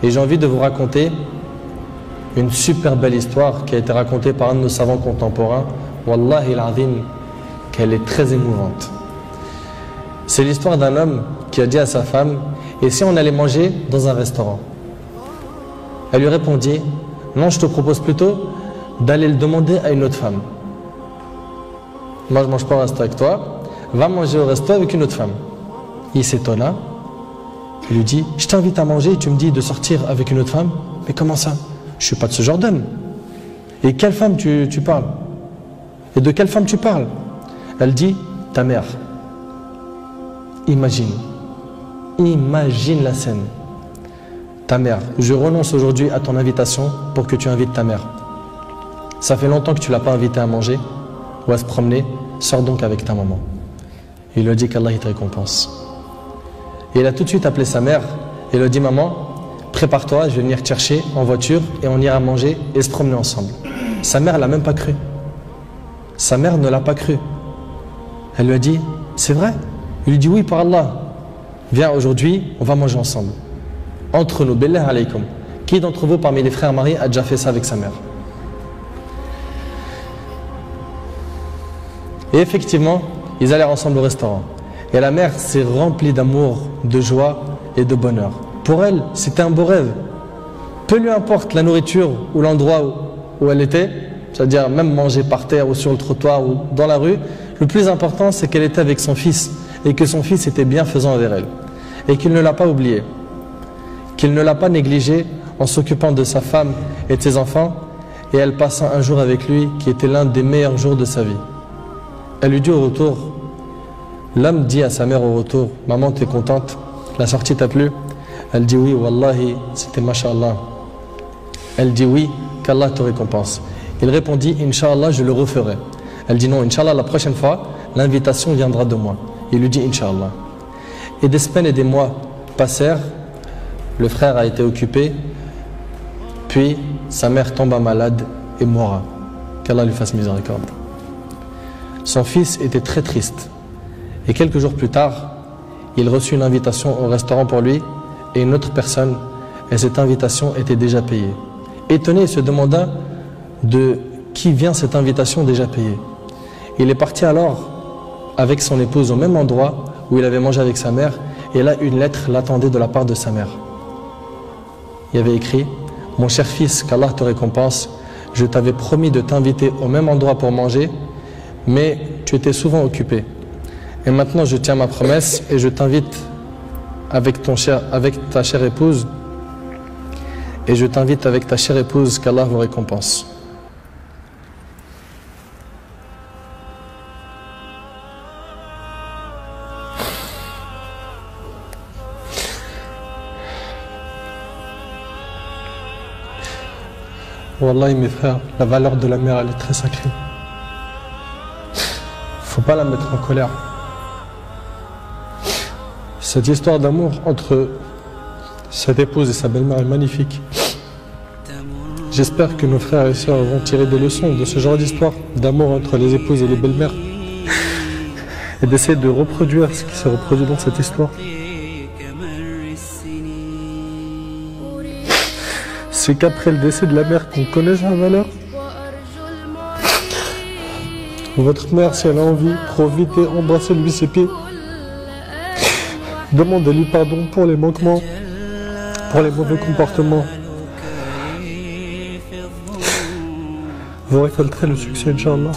Et j'ai envie de vous raconter une super belle histoire qui a été racontée par un de nos savants contemporains. Wallahi al-azim, qu'elle est très émouvante. C'est l'histoire d'un homme qui a dit à sa femme: et si on allait manger dans un restaurant? Elle lui répondit: non, je te propose plutôt d'aller le demander à une autre femme. Moi je mange pas au resto avec toi, va manger au resto avec une autre femme. Il s'étonna, il lui dit: je t'invite à manger et tu me dis de sortir avec une autre femme? Mais comment ça? Je suis pas de ce genre d'homme. Et quelle femme tu parles? Et de quelle femme tu parles? Elle dit: ta mère. Imagine la scène. Ta mère, je renonce aujourd'hui à ton invitation pour que tu invites ta mère. Ça fait longtemps que tu l'as pas invitée à manger ou à se promener, sors donc avec ta maman. Il lui a dit qu'Allah il te récompense. Et il a tout de suite appelé sa mère et lui a dit: maman, prépare-toi, je vais venir te chercher en voiture et on ira manger et se promener ensemble. Sa mère l'a même pas cru. Sa mère ne l'a pas cru. Elle lui a dit: c'est vrai? Il lui dit: oui, par Allah. Viens, aujourd'hui, on va manger ensemble. Entre nous, billah alaykum. Qui d'entre vous parmi les frères mariés a déjà fait ça avec sa mère? Et effectivement, ils allèrent ensemble au restaurant. Et la mère s'est remplie d'amour, de joie et de bonheur. Pour elle, c'était un beau rêve. Peu lui importe la nourriture ou l'endroit où elle était, c'est-à-dire même manger par terre ou sur le trottoir ou dans la rue, le plus important c'est qu'elle était avec son fils et que son fils était bienfaisant envers elle. Et qu'il ne l'a pas oublié, qu'il ne l'a pas négligé en s'occupant de sa femme et de ses enfants, et elle passa un jour avec lui qui était l'un des meilleurs jours de sa vie. Elle lui dit au retour, l'homme dit à sa mère au retour: maman, tu es contente? La sortie t'a plu? Elle dit: oui, wallahi, c'était mashallah. Elle dit: oui, qu'Allah te récompense. Il répondit: Inch'Allah, je le referai. Elle dit: non, Inch'Allah, la prochaine fois, l'invitation viendra de moi. Il lui dit: Inch'Allah. Et des semaines et des mois passèrent, le frère a été occupé, puis sa mère tomba malade et mourra. Qu'Allah lui fasse miséricorde. Son fils était très triste. Et quelques jours plus tard, il reçut une invitation au restaurant pour lui et une autre personne, et cette invitation était déjà payée. Étonné, il se demanda de qui vient cette invitation déjà payée. Il est parti alors avec son épouse au même endroit où il avait mangé avec sa mère, et là une lettre l'attendait de la part de sa mère. Il y avait écrit: mon cher fils, qu'Allah te récompense, je t'avais promis de t'inviter au même endroit pour manger, mais tu étais souvent occupé. Et maintenant je tiens ma promesse et je t'invite avec ta chère épouse, qu'Allah vous récompense. Wallahi mes frères, la valeur de la mère elle est très sacrée. Faut pas la mettre en colère. Cette histoire d'amour entre cette épouse et sa belle-mère est magnifique. J'espère que nos frères et sœurs vont tirer des leçons de ce genre d'histoire d'amour entre les épouses et les belles-mères et d'essayer de reproduire ce qui s'est reproduit dans cette histoire. C'est qu'après le décès de la mère qu'on connaît sa valeur. Votre mère, si elle a envie, profitez, embrassez-lui ses pieds. Demandez-lui pardon pour les manquements, pour les mauvais comportements. Vous récolterez le succès, Inch'Allah.